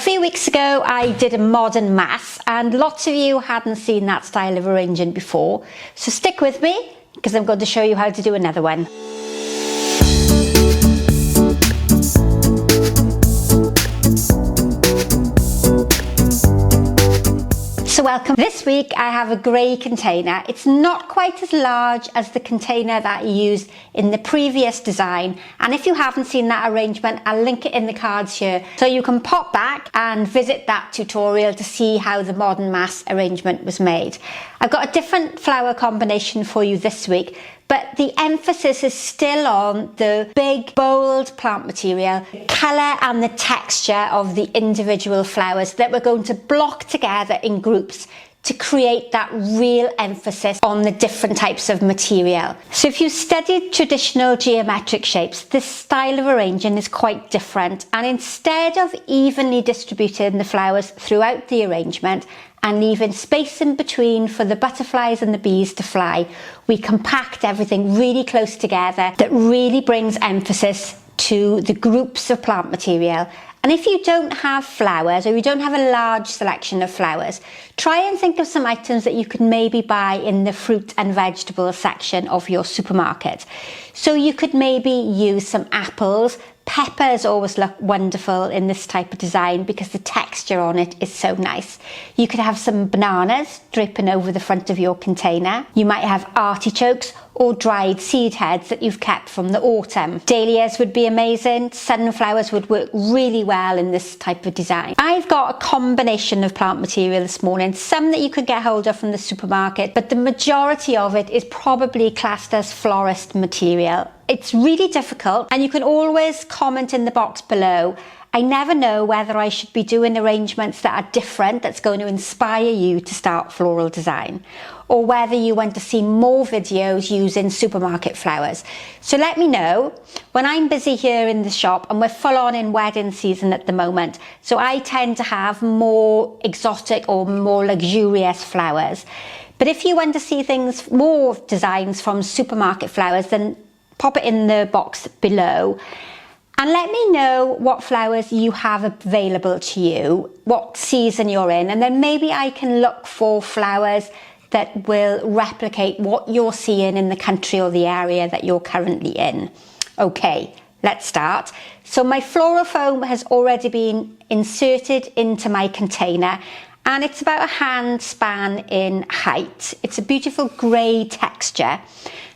few weeks ago I did a modern mass and lots of you hadn't seen that style of arranging before, so stick with me because I'm going to show you how to do another one. So welcome. This week I have a grey container. It's not quite as large as the container that I used in the previous design, and if you haven't seen that arrangement, I'll link it in the cards here so you can pop back and visit that tutorial to see how the modern mass arrangement was made. I've got a different flower combination for you this week, but the emphasis is still on the big, bold plant material, colour and the texture of the individual flowers that we're going to block together in groups to create that real emphasis on the different types of material. So if you studied traditional geometric shapes, this style of arranging is quite different, and instead of evenly distributing the flowers throughout the arrangement and leaving space in between for the butterflies and the bees to fly, we compact everything really close together that really brings emphasis to the groups of plant material. And if you don't have flowers, or you don't have a large selection of flowers, try and think of some items that you could maybe buy in the fruit and vegetable section of your supermarket. So you could maybe use some apples. Peppers always look wonderful in this type of design because the texture on it is so nice. You could have some bananas draping over the front of your container. You might have artichokes or dried seed heads that you've kept from the autumn. Dahlias would be amazing. Sunflowers would work really well in this type of design. I've got a combination of plant material this morning, some that you could get hold of from the supermarket, but the majority of it is probably classed as florist material. It's really difficult, and you can always comment in the box below. I never know whether I should be doing arrangements that are different, that's going to inspire you to start floral design, or whether you want to see more videos using supermarket flowers. So let me know. When I'm busy here in the shop, and we're full on in wedding season at the moment, so I tend to have more exotic or more luxurious flowers. But if you want to see things, more designs from supermarket flowers, then pop it in the box below. And let me know what flowers you have available to you, what season you're in, and then maybe I can look for flowers that will replicate what you're seeing in the country or the area that you're currently in. Okay, let's start. So my floral foam has already been inserted into my container, and it's about a hand span in height. It's a beautiful grey texture.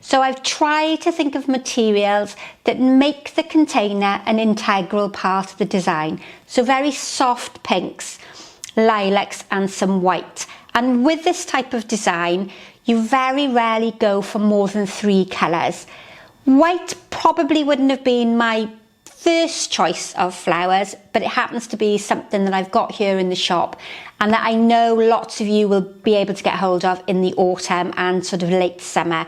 So I've tried to think of materials that make the container an integral part of the design. So very soft pinks, lilacs and some white. And with this type of design, you very rarely go for more than 3 colours. White probably wouldn't have been my first choice of flowers, but it happens to be something that I've got here in the shop and that I know lots of you will be able to get hold of in the autumn and sort of late summer.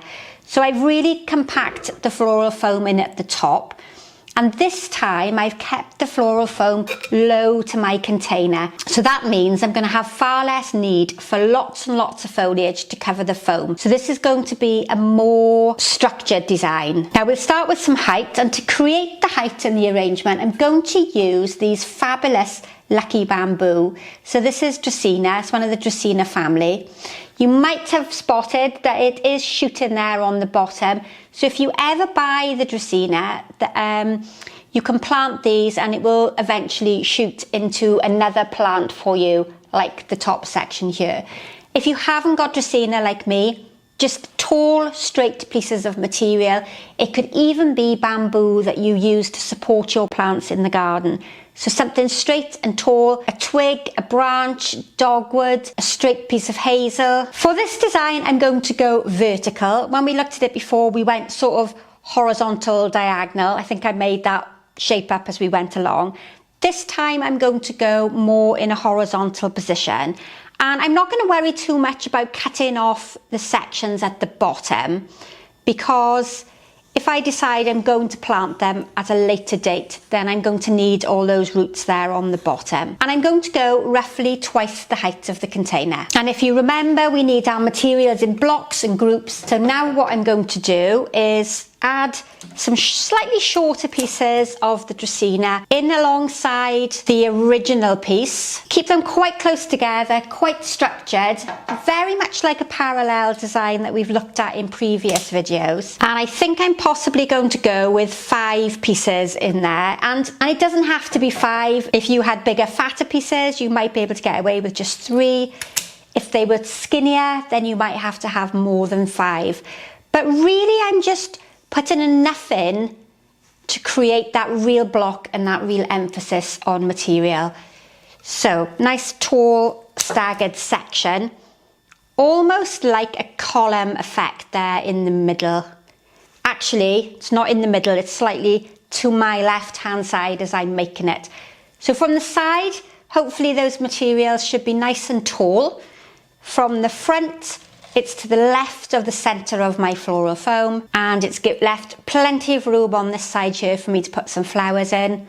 So I've really compacted the floral foam in at the top, and this time I've kept the floral foam low to my container. So that means I'm going to have far less need for lots and lots of foliage to cover the foam. So this is going to be a more structured design. Now we'll start with some height, and to create the height in the arrangement, I'm going to use these fabulous Lucky Bamboo. So this is Draceana, it's one of the Draceana family. You might have spotted that it is shooting there on the bottom. So if you ever buy the Draceana, you can plant these and it will eventually shoot into another plant for you, like the top section here. If you haven't got Draceana like me, just tall, straight pieces of material. It could even be bamboo that you use to support your plants in the garden. So something straight and tall, a twig, a branch, dogwood, a straight piece of hazel. For this design, I'm going to go vertical. When we looked at it before, we went sort of horizontal, diagonal. I think I made that shape up as we went along. This time, I'm going to go more in a horizontal position. And I'm not going to worry too much about cutting off the sections at the bottom, because if I decide I'm going to plant them at a later date, then I'm going to need all those roots there on the bottom. And I'm going to go roughly twice the height of the container. And if you remember, we need our materials in blocks and groups. So now what I'm going to do is add some slightly shorter pieces of the Draceana in alongside the original piece. Keep them quite close together, quite structured, very much like a parallel design that we've looked at in previous videos. And I think I'm possibly going to go with 5 pieces in there. And it doesn't have to be 5. If you had bigger, fatter pieces, you might be able to get away with just 3. If they were skinnier, then you might have to have more than 5. But really, I'm just putting enough in to create that real block and that real emphasis on material. So, nice tall staggered section, almost like a column effect there in the middle. Actually, it's not in the middle, it's slightly to my left hand side as I'm making it. So from the side, hopefully those materials should be nice and tall. From the front, it's to the left of the centre of my floral foam, and it's left plenty of room on this side here for me to put some flowers in.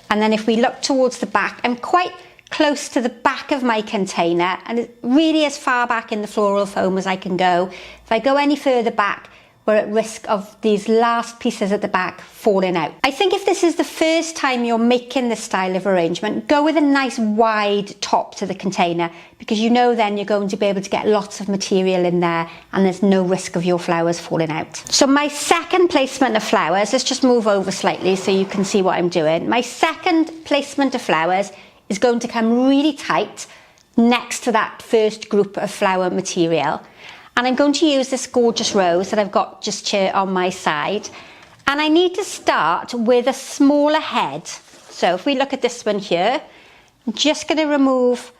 And then if we look towards the back, I'm quite close to the back of my container, and it's really as far back in the floral foam as I can go. If I go any further back, we're at risk of these last pieces at the back falling out. I think if this is the first time you're making this style of arrangement, go with a nice wide top to the container, because you know then you're going to be able to get lots of material in there and there's no risk of your flowers falling out. So my second placement of flowers, let's just move over slightly so you can see what I'm doing. My second placement of flowers is going to come really tight next to that first group of flower material. And I'm going to use this gorgeous rose that I've got just here on my side. And I need to start with a smaller head. So if we look at this one here, I'm just going to remove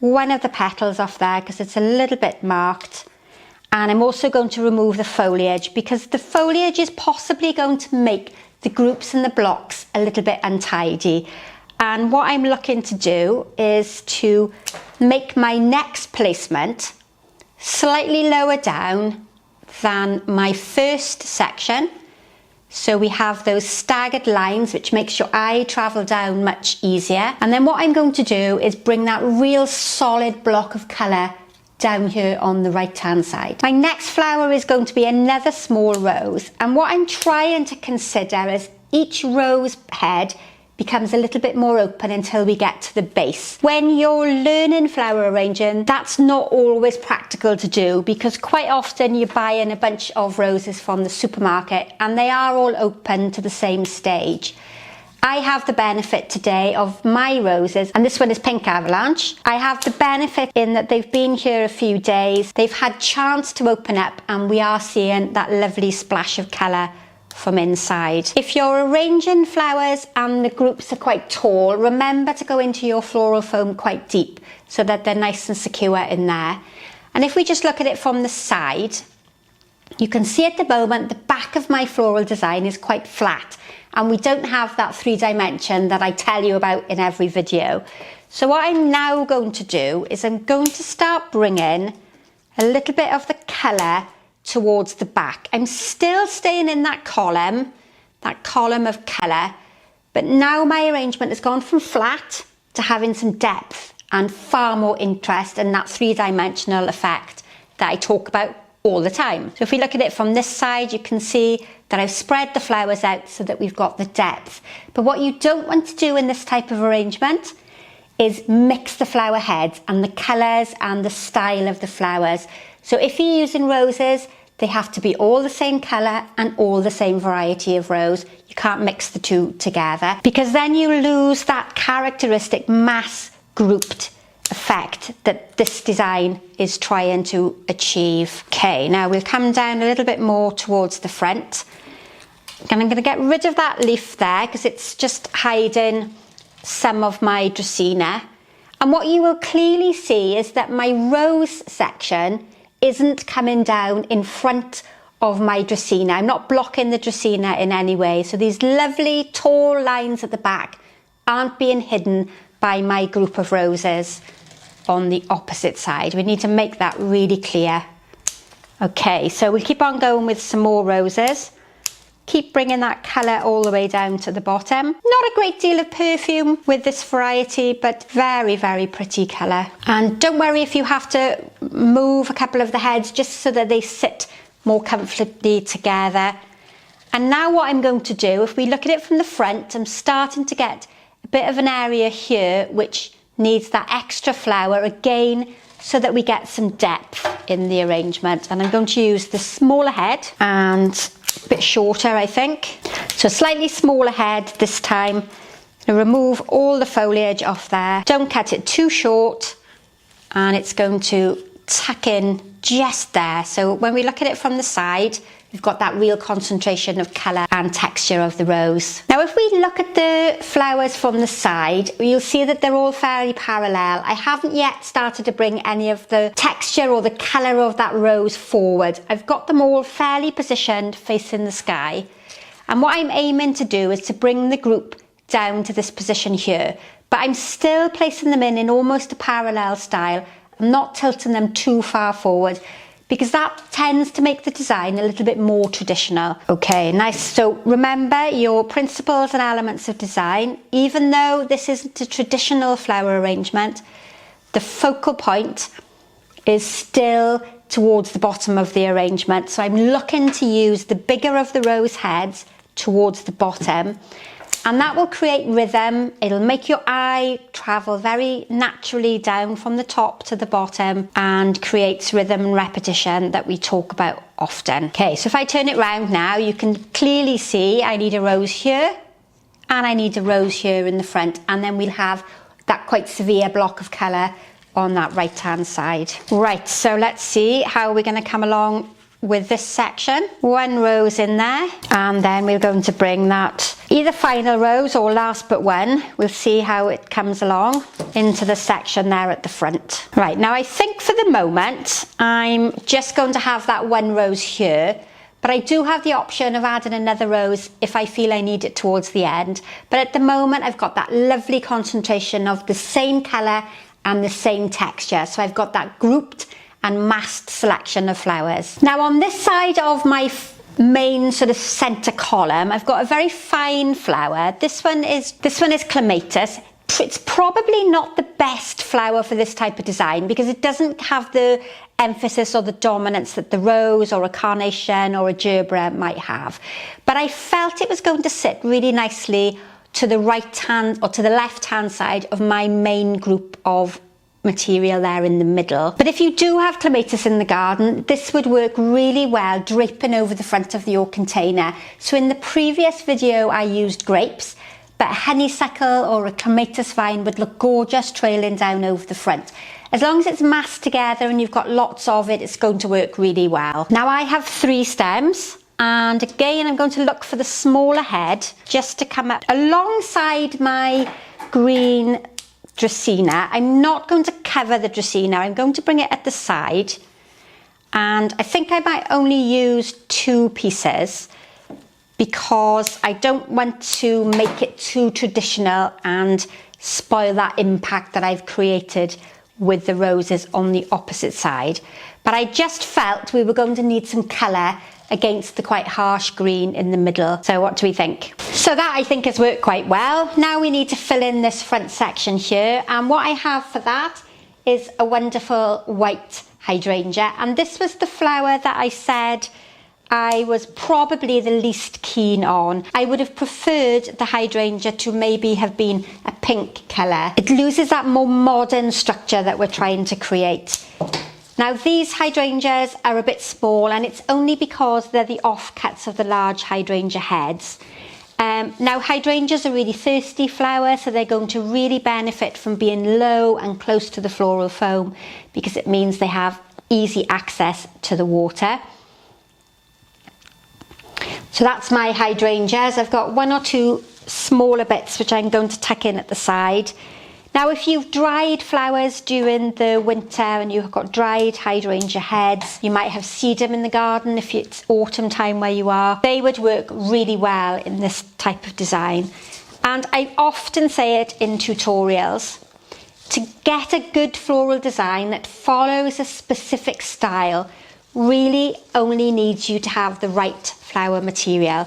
one of the petals off there because it's a little bit marked. And I'm also going to remove the foliage, because the foliage is possibly going to make the groups and the blocks a little bit untidy. And what I'm looking to do is to make my next placement slightly lower down than my first section. So we have those staggered lines, which makes your eye travel down much easier. And then what I'm going to do is bring that real solid block of colour down here on the right hand side. My next flower is going to be another small rose. And what I'm trying to consider is each rose head becomes a little bit more open until we get to the base. When you're learning flower arranging, that's not always practical to do, because quite often you're buying a bunch of roses from the supermarket and they are all open to the same stage. I have the benefit today of my roses, and this one is pink Avalanche. I have the benefit in that they've been here a few days, they've had chance to open up, and we are seeing that lovely splash of colour from inside. If you're arranging flowers and the groups are quite tall, remember to go into your floral foam quite deep so that they're nice and secure in there. And if we just look at it from the side, you can see at the moment the back of my floral design is quite flat, and we don't have that 3 dimension that I tell you about in every video. So what I'm now going to do is I'm going to start bringing a little bit of the colour towards the back. I'm still staying in that column of colour, but now my arrangement has gone from flat to having some depth and far more interest in that 3-dimensional effect that I talk about all the time. So if we look at it from this side, you can see that I've spread the flowers out so that we've got the depth. But what you don't want to do in this type of arrangement is mix the flower heads and the colours and the style of the flowers. So if you're using roses, they have to be all the same colour and all the same variety of rose. You can't mix the two together, because then you lose that characteristic mass grouped effect that this design is trying to achieve. Okay, now we'll come down a little bit more towards the front. And I'm going to get rid of that leaf there because it's just hiding some of my Draceana. And what you will clearly see is that my rose section isn't coming down in front of my Draceana. I'm not blocking the Draceana in any way. So these lovely tall lines at the back aren't being hidden by my group of roses on the opposite side. We need to make that really clear. Okay, so we'll keep on going with some more roses. Keep bringing that colour all the way down to the bottom. Not a great deal of perfume with this variety, but very, very pretty colour. And don't worry if you have to move a couple of the heads just so that they sit more comfortably together. And now what I'm going to do, if we look at it from the front, I'm starting to get a bit of an area here which needs that extra flower again, so that we get some depth in the arrangement. And I'm going to use the smaller head and a bit shorter, I think. So slightly smaller head this time. To remove all the foliage off there. Don't cut it too short, and it's going to tuck in just there. So when we look at it from the side, we've got that real concentration of colour and texture of the rose. Now if we look at the flowers from the side, you'll see that they're all fairly parallel. I haven't yet started to bring any of the texture or the colour of that rose forward. I've got them all fairly positioned facing the sky. And what I'm aiming to do is to bring the group down to this position here, but I'm still placing them in almost a parallel style. I'm not tilting them too far forward, because that tends to make the design a little bit more traditional. Okay, nice. So remember your principles and elements of design. Even though this isn't a traditional flower arrangement, the focal point is still towards the bottom of the arrangement. So I'm looking to use the bigger of the rose heads towards the bottom, and that will create rhythm. It'll make your eye travel very naturally down from the top to the bottom and creates rhythm and repetition that we talk about often. Okay, so if I turn it round now, you can clearly see I need a rose here and I need a rose here in the front, and then we'll have that quite severe block of colour on that right hand side. Right, so let's see how we're going to come along with this section. One rose in there, and then we're going to bring that either final rose or last but one. We'll see how it comes along into the section there at the front. Right, now I think for the moment I'm just going to have that one rose here, but I do have the option of adding another rose if I feel I need it towards the end. But at the moment I've got that lovely concentration of the same colour and the same texture, so I've got that grouped and massed selection of flowers. Now on this side of my main sort of centre column, I've got a very fine flower. This one is Clematis. It's probably not the best flower for this type of design because it doesn't have the emphasis or the dominance that the rose or a carnation or a gerbera might have. But I felt it was going to sit really nicely to the right hand or to the left hand side of my main group of material there in the middle. But if you do have Clematis in the garden, this would work really well draping over the front of your container. So in the previous video I used grapes, but a honeysuckle or a Clematis vine would look gorgeous trailing down over the front. As long as it's massed together and you've got lots of it, it's going to work really well. Now I have 3 stems, and again I'm going to look for the smaller head just to come up alongside my green Draceana. I'm not going to cover the Draceana, I'm going to bring it at the side, and I think I might only use 2 pieces because I don't want to make it too traditional and spoil that impact that I've created with the roses on the opposite side. But I just felt we were going to need some colour against the quite harsh green in the middle. So what do we think? So that I think has worked quite well. Now we need to fill in this front section here, and what I have for that is a wonderful white hydrangea, and this was the flower that I said I was probably the least keen on. I would have preferred the hydrangea to maybe have been a pink colour. It loses that more modern structure that we're trying to create. Now these hydrangeas are a bit small, and it's only because they're the offcuts of the large hydrangea heads. Now hydrangeas are really thirsty flowers, so they're going to really benefit from being low and close to the floral foam because it means they have easy access to the water. So that's my hydrangeas. I've got 1 or 2 smaller bits which I'm going to tuck in at the side. Now if you've dried flowers during the winter and you've got dried hydrangea heads, you might have sedum in the garden if it's autumn time where you are, they would work really well in this type of design. And I often say it in tutorials, to get a good floral design that follows a specific style really only needs you to have the right flower material.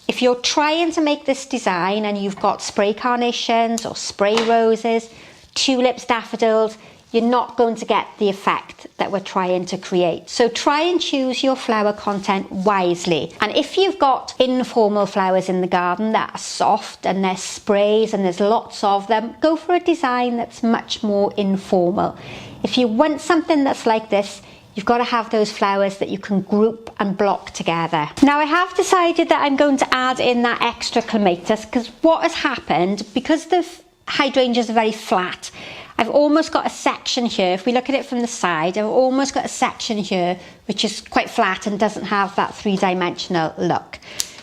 If you're trying to make this design and you've got spray carnations or spray roses, tulips, daffodils, you're not going to get the effect that we're trying to create. So try and choose your flower content wisely. And if you've got informal flowers in the garden that are soft and they're sprays and there's lots of them, go for a design that's much more informal. If you want something that's like this, you've got to have those flowers that you can group and block together. Now I have decided that I'm going to add in that extra clematis, because what has happened, because the hydrangeas are very flat, I've almost got a section here. If we look at it from the side, I've almost got a section here which is quite flat and doesn't have that three-dimensional look.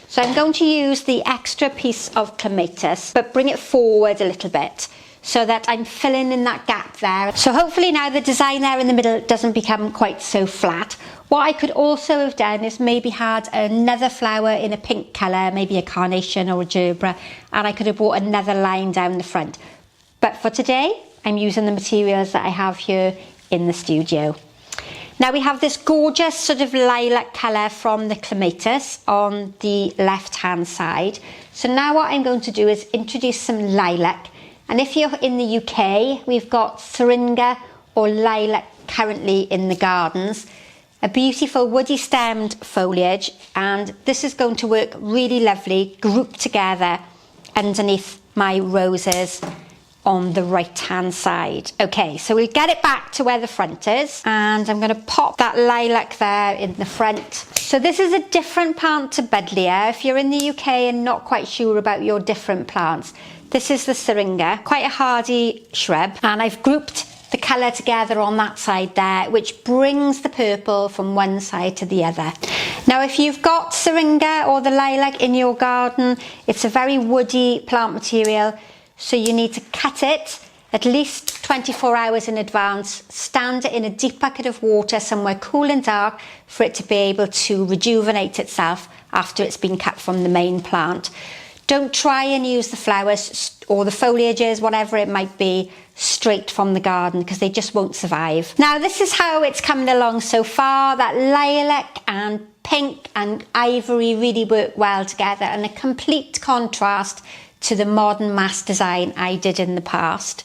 So I'm going to use the extra piece of clematis, but bring it forward a little bit so that I'm filling in that gap there. So hopefully now the design there in the middle doesn't become quite so flat. What I could also have done is maybe had another flower in a pink colour, maybe a carnation or a gerbera, and I could have brought another line down the front. But for today, I'm using the materials that I have here in the studio. Now we have this gorgeous sort of lilac colour from the clematis on the left hand side. So now what I'm going to do is introduce some lilac. And if you're in the UK, we've got Syringa or lilac currently in the gardens. A beautiful woody stemmed foliage, and this is going to work really lovely grouped together underneath my roses on the right hand side. Okay, so we'll get it back to where the front is, and I'm going to pop that lilac there in the front. So this is a different plant to buddleia. If you're in the UK and not quite sure about your different plants, this is the Syringa, quite a hardy shrub, and I've grouped the colour together on that side there, which brings the purple from one side to the other. Now if you've got Syringa or the lilac in your garden, it's a very woody plant material, so you need to cut it at least 24 hours in advance, stand it in a deep bucket of water somewhere cool and dark for it to be able to rejuvenate itself after it's been cut from the main plant. Don't try and use the flowers or the foliages, whatever it might be, straight from the garden, because they just won't survive. Now this is how it's coming along so far. That lilac and pink and ivory really work well together, and a complete contrast to the modern mass design I did in the past.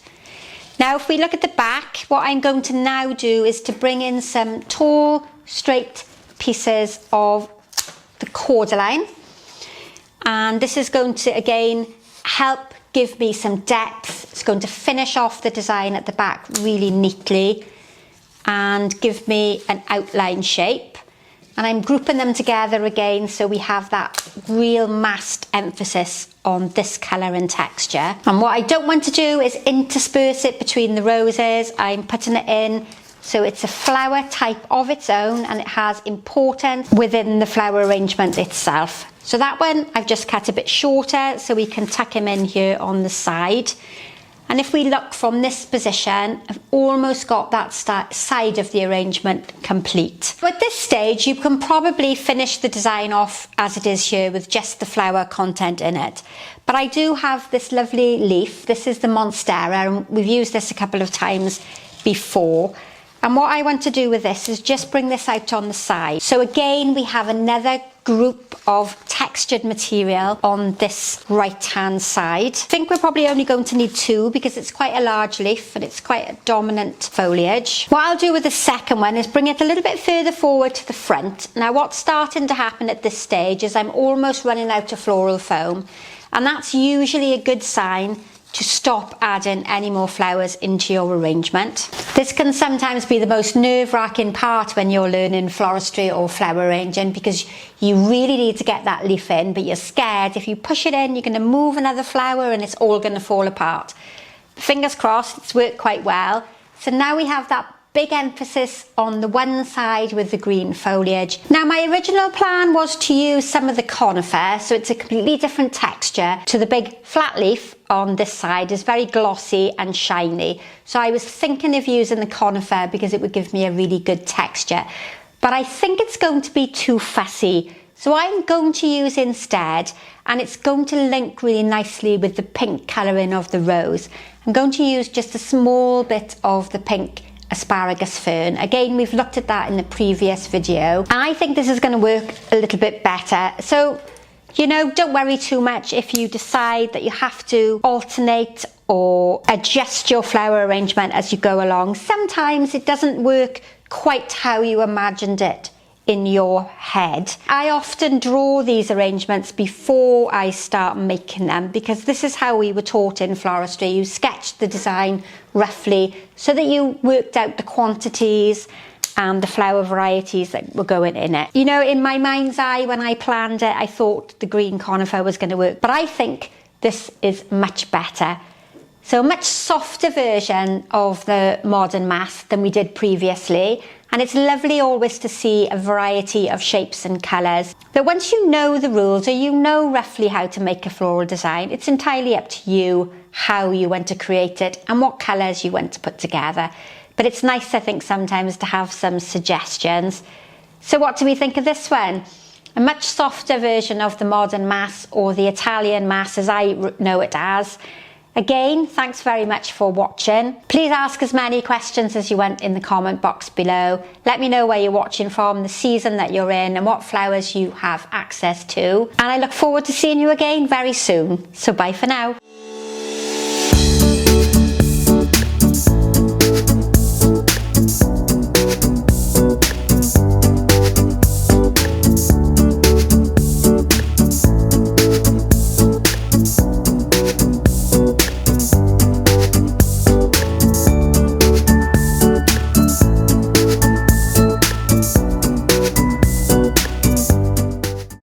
Now if we look at the back, what I'm going to now do is to bring in some tall straight pieces of the cordyline, and this is going to again help give me some depth. It's going to finish off the design at the back really neatly and give me an outline shape. And I'm grouping them together again so we have that real massed emphasis on this colour and texture. And what I don't want to do is intersperse it between the roses. I'm putting it in so it's a flower type of its own, and it has importance within the flower arrangement itself. So that one I've just cut a bit shorter so we can tuck him in here on the side. And if we look from this position, I've almost got that side of the arrangement complete. So at this stage, you can probably finish the design off as it is here with just the flower content in it. But I do have this lovely leaf. This is the Monstera, and we've used this a couple of times before. And what I want to do with this is just bring this out on the side. So again, we have another group of textured material on this right hand side. I think we're probably only going to need two because it's quite a large leaf and it's quite a dominant foliage. What I'll do with the second one is bring it a little bit further forward to the front. Now what's starting to happen at this stage is I'm almost running out of floral foam, and that's usually a good sign to stop adding any more flowers into your arrangement. This can sometimes be the most nerve-wracking part when you're learning floristry or flower arranging, because you really need to get that leaf in, but you're scared if you push it in, you're going to move another flower and it's all going to fall apart. Fingers crossed, it's worked quite well. So now we have that big emphasis on the one side with the green foliage. Now my original plan was to use some of the conifer, so it's a completely different texture to the big flat leaf on this side. Is very glossy and shiny. So I was thinking of using the conifer because it would give me a really good texture. But I think it's going to be too fussy. So I'm going to use instead, and it's going to link really nicely with the pink colouring of the rose, I'm going to use just a small bit of the pink asparagus fern. Again, we've looked at that in the previous video, and I think this is going to work a little bit better. So, you know, don't worry too much if you decide that you have to alternate or adjust your flower arrangement as you go along. Sometimes it doesn't work quite how you imagined it in your head. I often draw these arrangements before I start making them, because this is how we were taught in floristry. You sketched the design roughly so that you worked out the quantities and the flower varieties that were going in it. You know, in my mind's eye, when I planned it, I thought the green conifer was going to work, but I think this is much better. So a much softer version of the modern mass than we did previously. And it's lovely always to see a variety of shapes and colours. But once you know the rules, or you know roughly how to make a floral design, it's entirely up to you how you want to create it and what colours you want to put together. But it's nice, I think, sometimes to have some suggestions. So what do we think of this one? A much softer version of the modern mass, or the Italian mass as I know it as. Again, thanks very much for watching. Please ask as many questions as you want in the comment box below. Let me know where you're watching from, the season that you're in, and what flowers you have access to. And I look forward to seeing you again very soon. So bye for now.